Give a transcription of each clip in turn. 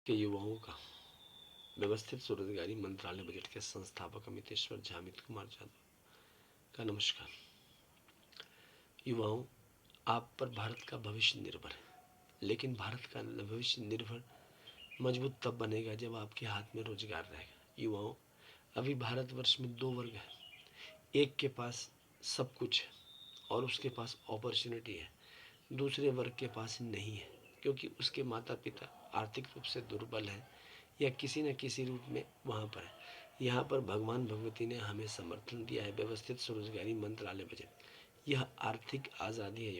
के युवाओं का व्यवस्थित स्वरोजगारी मंत्रालय बजट के संस्थापक अमितेश्वर झा अमित कुमार यादव का नमस्कार। युवाओं, आप पर भारत का भविष्य निर्भर है, लेकिन भारत का भविष्य निर्भर मजबूत तब बनेगा जब आपके हाथ में रोजगार रहेगा। युवाओं, अभी भारतवर्ष में दो वर्ग है। एक के पास सब कुछ है और उसके पास अपॉर्चुनिटी है, दूसरे वर्ग के पास नहीं है, क्योंकि उसके माता पिता आर्थिक रूप से दुर्बल हैं या किसी न किसी रूप में वहाँ पर है। यहाँ पर भगवान भगवती ने हमें समर्थन दिया है व्यवस्थित स्वरोजगारी मंत्रालय बजट। यह आर्थिक आज़ादी है।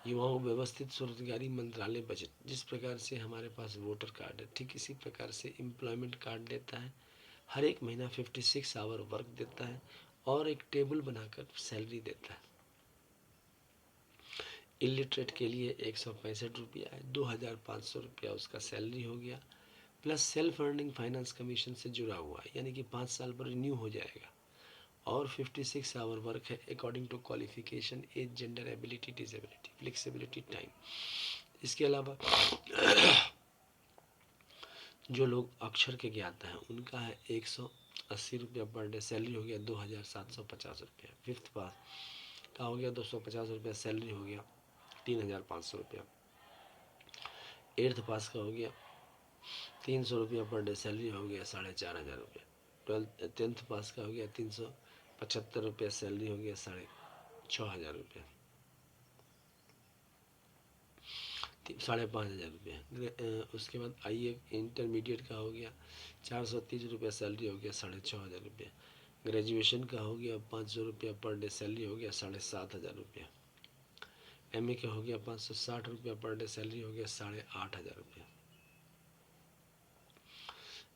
युवाओं व्यवस्थित स्वरोजगारी मंत्रालय बजट जिस प्रकार से हमारे पास वोटर कार्ड है, ठीक इसी प्रकार से एम्प्लॉयमेंट कार्ड देता है। हर एक महीना 56 आवर वर्क देता है और एक टेबल बनाकर सैलरी देता है। इलिटरेट के लिए 165 रुपया है, 2500 रुपया उसका सैलरी हो गया, plus self earning finance commission से जुड़ा हुआ है, यानी कि 5 साल पर रिन्यू हो जाएगा। और 56 आवर वर्क है according to qualification, age, gender, ability, disability, flexibility, time. इसके अलावा जो लोग अक्षर के ज्ञाता हैं उनका है 180 रुपया पर डे, सैलरी हो गया 2750 रुपया। फिफ्थ पास का हो गया 250 रुपया, सैलरी हो गया 3500 रुपया। एट्थ पास का हो गया 300 रुपया पर डे, सैलरी हो गया 4500 रुपया। टेंथ पास का हो गया 375 रुपया, सैलरी हो गया 6500 रुपया, 5500 रुपया। उसके बाद इंटरमीडिएट का हो गया 430 रुपया, सैलरी हो गया 6500 रुपया। ग्रेजुएशन का हो गया 500 रुपया पर डे, सैलरी हो गया 7500 रुपया। एमए का हो गया 560 रुपया पर डे, सैलरी हो गया 8500 रुपया।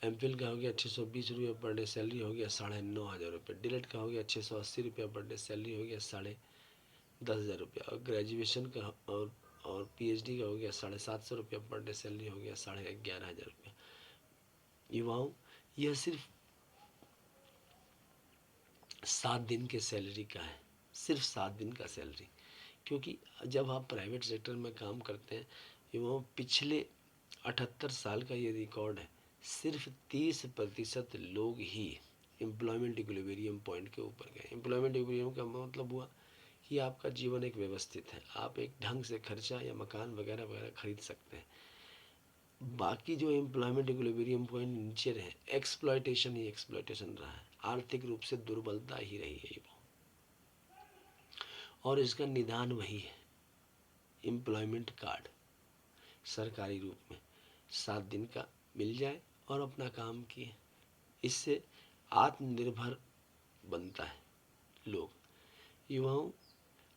एमफिल का हो गया 620 रुपया पर डे, सैलरी हो गया 9500 रुपये। डिलेट का हो गया 680 रुपया पर डे, सैलरी हो गया 10,500 रुपया। और ग्रेजुएशन का और पीएचडी का हो गया 750 रुपया पर डे, सैलरी हो गया 11,500 रुपया। युवाओं, यह सिर्फ 7 दिन के सैलरी का है, सिर्फ 7 दिन का सैलरी। क्योंकि जब आप प्राइवेट सेक्टर में काम करते हैं युवाओं, पिछले 78 साल का ये रिकॉर्ड है, सिर्फ 30% लोग ही एम्प्लॉयमेंट इक्विलिब्रियम पॉइंट के ऊपर गए। एम्प्लॉयमेंट इक्विलिब्रियम का मतलब हुआ कि आपका जीवन एक व्यवस्थित है, आप एक ढंग से खर्चा या मकान वगैरह वगैरह खरीद सकते हैं। बाकी जो एम्प्लॉयमेंट इक्विलिब्रियम पॉइंट नीचे रहे, एक्सप्लॉयटेशन ही एक्सप्लॉयटेशन रहा है, आर्थिक रूप से दुर्बलता ही रही है ये। और इसका निदान वही है, एम्प्लॉयमेंट कार्ड सरकारी रूप में 7 दिन का मिल जाए और अपना काम किए। इससे आत्मनिर्भर बनता है लोग। युवाओं,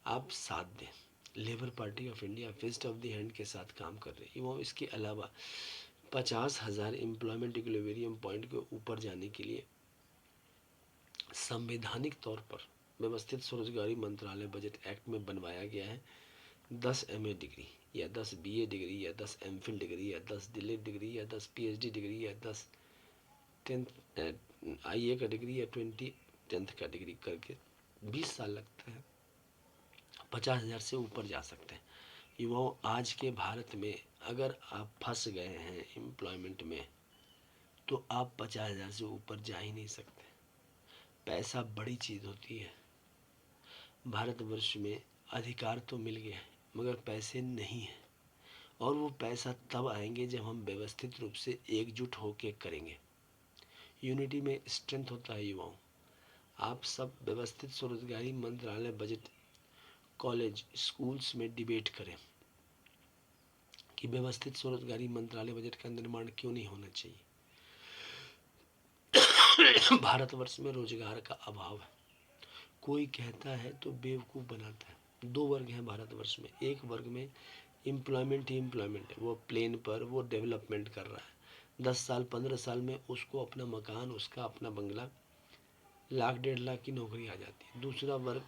आप साथ दें। Labour Party of India fist of the hand के साथ काम कर रहे हैं। युवाओं, इसके अलावा 50,000 एम्प्लॉयमेंट इक्विलिब्रियम पॉइंट के ऊपर जाने के लिए संवैधानिक तौर पर व्यवस्थित स्वरोजगारी मंत्रालय बजट एक्ट में बनवाया गया है 10 एमए डिग्री या 10 बीए डिग्री या 10 एमफिल डिग्री या 10 डिलेट डिग्री या 10 पीएचडी डिग्री या 10 10th आईए का डिग्री या 20 10th का डिग्री करके 20 साल लगता है, 50,000 से ऊपर जा सकते हैं। युवाओं, आज के भारत में अगर आप फंस गए हैं एम्प्लॉयमेंट में तो आप 50,000 से ऊपर जा ही नहीं सकते। पैसा बड़ी चीज़ होती है। भारतवर्ष में अधिकार तो मिल गया है मगर पैसे नहीं हैं, और वो पैसा तब आएंगे जब हम व्यवस्थित रूप से एकजुट होकर करेंगे। यूनिटी में स्ट्रेंथ होता है। युवाओं, आप सब व्यवस्थित स्वरोजगारी मंत्रालय बजट कॉलेज स्कूल्स में डिबेट करें कि व्यवस्थित स्वरोजगारी मंत्रालय बजट का निर्माण क्यों नहीं होना चाहिए। भारतवर्ष में रोजगार का अभाव है। कोई कहता है तो बेवकूफ़ बनाता है। दो वर्ग हैं भारतवर्ष में, एक वर्ग में एम्प्लॉयमेंट ही एम्प्लॉयमेंट है, वो प्लेन पर वो डेवलपमेंट कर रहा है। 10 साल 15 साल में उसको अपना मकान, उसका अपना बंगला, 1,00,000 1,50,000 की नौकरी आ जाती है। दूसरा वर्ग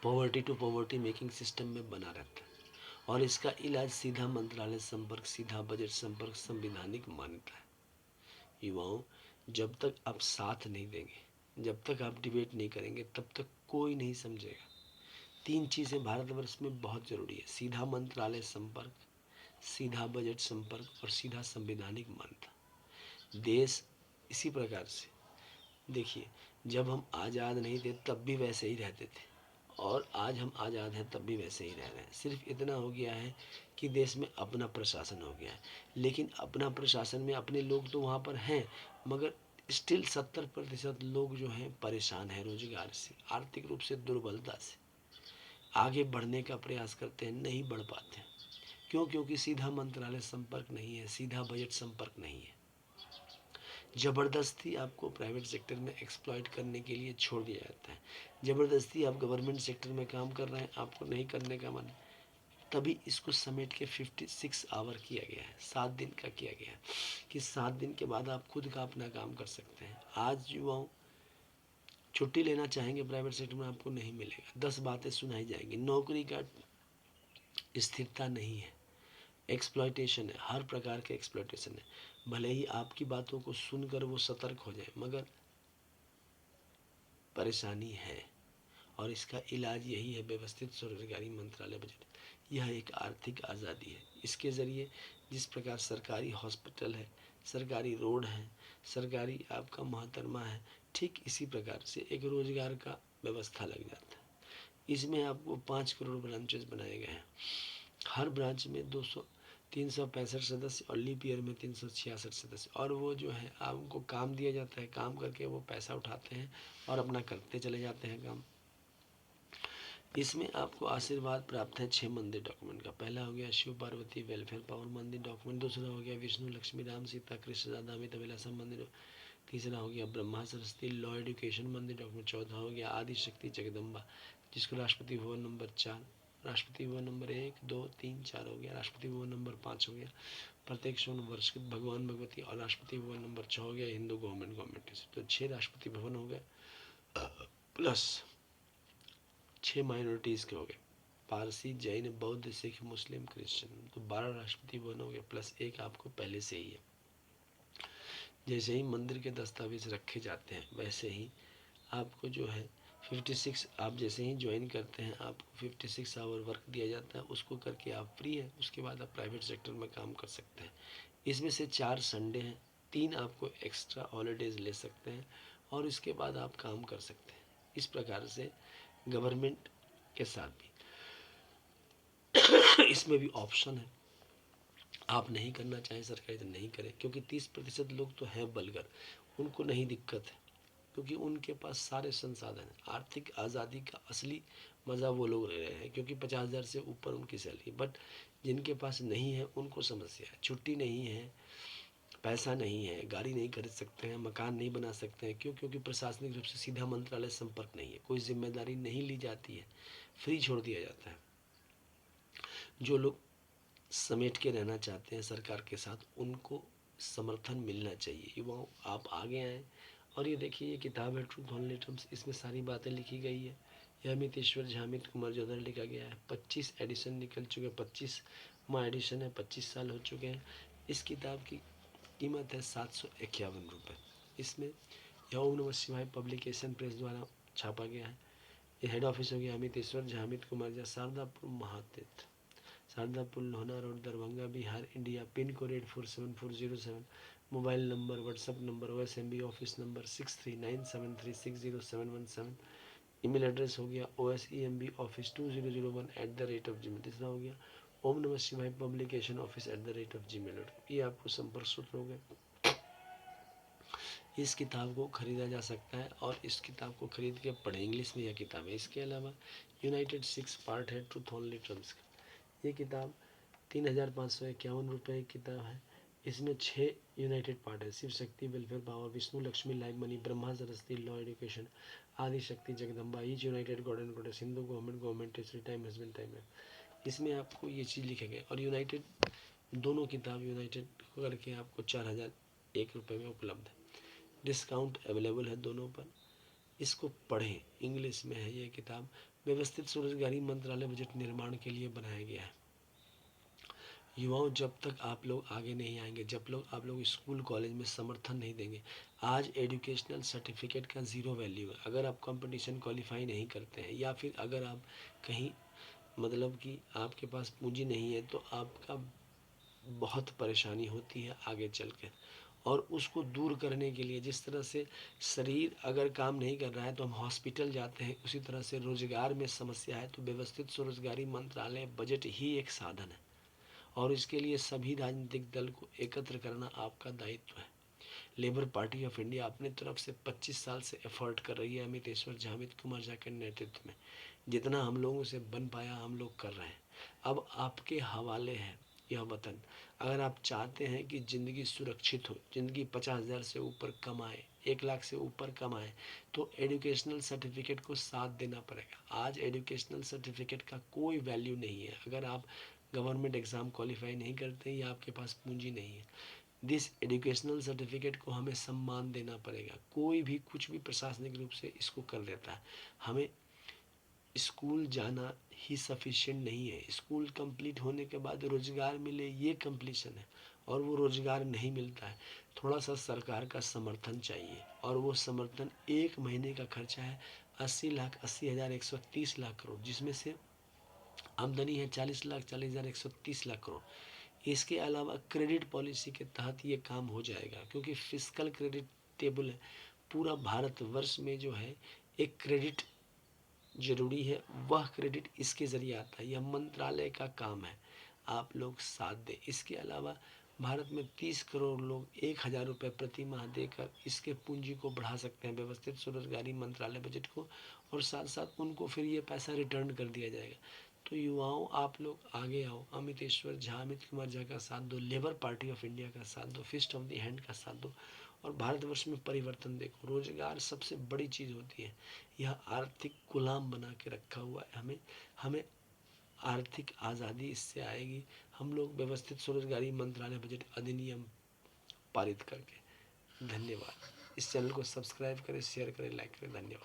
poverty to poverty making system में बना रहता है, और इसका इलाज सीधा मंत्रालय संपर्क, सीधा बजट संपर्क, संविधानिक मान्यता है। युवाओं, जब तक आप साथ नहीं देंगे, जब तक आप डिबेट नहीं करेंगे, तब तक कोई नहीं समझेगा। 3 चीज़ें भारतवर्ष में बहुत ज़रूरी है: सीधा मंत्रालय संपर्क, सीधा बजट संपर्क और सीधा संवैधानिक मान्यता। देश इसी प्रकार से, देखिए, जब हम आज़ाद नहीं थे तब भी वैसे ही रहते थे, और आज हम आज़ाद हैं तब भी वैसे ही रह रहे हैं। सिर्फ इतना हो गया है कि देश में अपना प्रशासन हो गया है, लेकिन अपना प्रशासन में अपने लोग तो वहाँ पर हैं, मगर स्टिल 70% लोग जो हैं परेशान हैं रोजगार से, आर्थिक रूप से दुर्बलता से, आगे बढ़ने का प्रयास करते हैं, नहीं बढ़ पाते हैं। क्यों? क्योंकि सीधा मंत्रालय संपर्क नहीं है, सीधा बजट संपर्क नहीं है। ज़बरदस्ती आपको प्राइवेट सेक्टर में एक्सप्लॉइट करने के लिए छोड़ दिया जाता है। ज़बरदस्ती आप गवर्नमेंट सेक्टर में काम कर रहे हैं, आपको नहीं करने का मन, तभी इसको समेट के 56 आवर किया गया है, 7 दिन का किया गया है, कि 7 दिन के बाद आप खुद का अपना काम कर सकते हैं। आज युवाओं छुट्टी लेना चाहेंगे प्राइवेट सेक्टर में, आपको नहीं मिलेगा, 10 बातें सुनाई जाएंगी, नौकरी का स्थिरता नहीं है, एक्सप्लॉयटेशन है, हर प्रकार के एक्सप्लॉयटेशन है। भले ही आपकी बातों को सुनकर वो सतर्क हो जाए, मगर परेशानी है, और इसका इलाज यही है व्यवस्थित स्वरोजगारी मंत्रालय बजट। यह एक आर्थिक आज़ादी है। इसके ज़रिए जिस प्रकार सरकारी हॉस्पिटल है, सरकारी रोड है, सरकारी आपका मोहतरमा है, ठीक इसी प्रकार से एक रोजगार का व्यवस्था लग जाता है। इसमें आपको 5 करोड़ ब्रांचेस बनाए गए हैं, हर ब्रांच में 365 सदस्य, और लीप ईयर में 366 सदस्य, और वो जो है आपको काम दिया जाता है, काम करके वो पैसा उठाते हैं और अपना करते चले जाते हैं काम। इसमें आपको आशीर्वाद प्राप्त है 6 मंदिर डॉक्यूमेंट का। पहला हो गया शिव पार्वती वेलफेयर पावर मंदिर डॉक्यूमेंट, दूसरा हो गया विष्णु लक्ष्मी राम सीता कृष्ण राधा अमित अभिलाषा मंदिर, तीसरा हो गया ब्रह्मा सरस्वती लॉ एजुकेशन मंदिर डॉक्यूमेंट, चौथा हो गया आदि शक्ति जगदम्बा, जिसको राष्ट्रपति भवन नंबर 4, राष्ट्रपति भवन नंबर 1, 2, 3, 4 हो गया, राष्ट्रपति भवन नंबर 5 हो गया, प्रत्येक स्वर्ण वर्ष भगवान भगवती, और राष्ट्रपति भवन नंबर 6 हो गया हिंदू गवर्नमेंट। तो 6 राष्ट्रपति भवन हो गए, प्लस 6 माइनॉरिटीज़ के हो गए, पारसी जैन बौद्ध सिख मुस्लिम क्रिश्चियन, तो 12 राष्ट्रपति भवन हो गए, प्लस एक आपको पहले से ही है। जैसे ही मंदिर के दस्तावेज रखे जाते हैं, वैसे ही आपको जो है 56, आप जैसे ही ज्वाइन करते हैं आपको 56 आवर वर्क दिया जाता है, उसको करके आप फ्री हैं। उसके बाद आप प्राइवेट सेक्टर में काम कर सकते हैं। इसमें से 4 संडे हैं, 3 आपको एक्स्ट्रा हॉलीडेज ले सकते हैं, और इसके बाद आप काम कर सकते हैं। इस प्रकार से गवर्नमेंट के साथ भी इसमें भी ऑप्शन है, आप नहीं करना चाहें सरकारी तो नहीं करें, क्योंकि 30% लोग तो हैं बलगर, उनको नहीं दिक्कत है, क्योंकि उनके पास सारे संसाधन हैं। आर्थिक आज़ादी का असली मज़ा वो लोग ले रहे हैं, क्योंकि 50,000 से ऊपर उनकी सैलरी। बट जिनके पास नहीं है उनको समस्या है, छुट्टी नहीं है, पैसा नहीं है, गाड़ी नहीं खरीद सकते हैं, मकान नहीं बना सकते हैं। क्यों? क्योंकि प्रशासनिक रूप से सीधा मंत्रालय संपर्क नहीं है, कोई जिम्मेदारी नहीं ली जाती है, फ्री छोड़ दिया जाता है। जो लोग समेट के रहना चाहते हैं सरकार के साथ, उनको समर्थन मिलना चाहिए। युवाओं, आप आगे आएँ। और ये देखिए, ये किताब है ट्रूथ ओनली टर्म्स, इसमें सारी बातें लिखी गई है। यह अमितेश्वर झा अमित कुमार जो द्वारा लिखा गया है। 25 एडिशन निकल चुके हैं, 25वां एडिशन है, 25 साल हो चुके हैं। इस किताब की कीमत है 751 रुपये। इसमें यह ओम नमः शिवाय पब्लिकेशन प्रेस द्वारा छापा गया है। ये हेड ऑफिस हो गया Amiteshwar Jha Amit Kumar Jha, Sharadapur Mahatirth, Sharadapur Lohna road, Darbhanga Bihar India, pin code 847407, mobile number WhatsApp number OSMB office number 6397360717, email address हो गया OSEMB office2001@gmail। तीसरा हो गया ओम नमः शिवाय पब्लिकेशन office@gmail। ये आपको संपर्क सूत्र हो गए। इस किताब को खरीदा जा सकता है, और इस किताब को खरीद के पढ़ें, इंग्लिश में यह किताब है। इसके अलावा यूनाइटेड 6 पार्ट है ट्रूथ ओनली टर्म्स का। ये किताब 3,551 रुपये की किताब है। इसमें 6 यूनाइटेड पार्ट है, Shiv Shakti welfare power, Vishnu Lakshmi live money, Brahma Saraswati law education, Adi Shakti Jagdamba, each united god and goddess, Hindu government टेस्टरी टाइम हस्बैंड टाइम है। इसमें आपको ये चीज़ लिखे गए। और यूनाइटेड दोनों किताब यूनाइटेड करके आपको 4,001 रुपये में उपलब्ध है। डिस्काउंट अवेलेबल है दोनों पर। इसको पढ़ें, इंग्लिश में है ये किताब। व्यवस्थित स्वरोजगारी मंत्रालय बजट निर्माण के लिए बनाया गया है। युवाओं, जब तक आप लोग आगे नहीं आएंगे, जब लोग आप लोग स्कूल कॉलेज में समर्थन नहीं देंगे, आज एजुकेशनल सर्टिफिकेट का ज़ीरो वैल्यू है। अगर आप कंपटीशन क्वालिफाई नहीं करते हैं, या फिर अगर आप कहीं मतलब कि आपके पास पूंजी नहीं है, तो आपका बहुत परेशानी होती है आगे चल के। और उसको दूर करने के लिए जिस तरह से शरीर अगर काम नहीं कर रहा है तो हम हॉस्पिटल जाते हैं, उसी तरह से रोजगार में समस्या है तो व्यवस्थित स्वरोजगारी मंत्रालय बजट ही एक साधन है। और इसके लिए सभी राजनीतिक दल को एकत्र करना आपका दायित्व है। लेबर पार्टी ऑफ इंडिया अपने तरफ से 25 साल से एफर्ट कर रही है अमितेश्वर झा, अमित कुमार झा के नेतृत्व में। जितना हम लोगों से बन पाया हम लोग कर रहे हैं। अब आपके हवाले है यह वतन। अगर आप चाहते हैं कि ज़िंदगी सुरक्षित हो, ज़िंदगी 50,000 से ऊपर कमाए, 1 लाख से ऊपर कमाए, तो एजुकेशनल सर्टिफिकेट को साथ देना पड़ेगा। आज एजुकेशनल सर्टिफिकेट का कोई वैल्यू नहीं है अगर आप गवर्नमेंट एग्ज़ाम क्वालिफाई नहीं करते या आपके पास पूंजी नहीं है। दिस एजुकेशनल सर्टिफिकेट को हमें सम्मान देना पड़ेगा। कोई भी कुछ भी प्रशासनिक रूप से इसको कर देता है। हमें स्कूल जाना ही सफिशिएंट नहीं है। स्कूल कंप्लीट होने के बाद रोजगार मिले ये कंप्लीशन है, और वो रोजगार नहीं मिलता है। थोड़ा सा सरकार का समर्थन चाहिए, और वो समर्थन 1 महीने का खर्चा है 80 लाख 80,000 130 लाख करोड़, जिसमें से आमदनी है 40 लाख 40,000 130 लाख करोड़। इसके अलावा क्रेडिट पॉलिसी के तहत ये काम हो जाएगा, क्योंकि फिस्कल क्रेडिट टेबल है। पूरा भारतवर्ष में जो है एक क्रेडिट जरूरी है, वह क्रेडिट इसके ज़रिए आता है। यह मंत्रालय का काम है, आप लोग साथ दें। इसके अलावा भारत में 30 करोड़ लोग 1,000 रुपये प्रति माह देकर इसके पूंजी को बढ़ा सकते हैं, व्यवस्थित स्वरोजगारी मंत्रालय बजट को, और साथ साथ उनको फिर ये पैसा रिटर्न कर दिया जाएगा। तो युवाओं, आप लोग आगे आओ, अमितेश्वर झा, अमित कुमार झा का साथ दो, लेबर पार्टी ऑफ इंडिया का साथ दो, फिस्ट ऑफ द हैंड का साथ दो, और भारतवर्ष में परिवर्तन देखो। रोजगार सबसे बड़ी चीज़ होती है। यह आर्थिक गुलाम बना के रखा हुआ है हमें। हमें आर्थिक आज़ादी इससे आएगी, हम लोग व्यवस्थित स्वरोजगारी मंत्रालय बजट अधिनियम पारित करके। धन्यवाद। इस चैनल को सब्सक्राइब करें, शेयर करें, लाइक करें। धन्यवाद।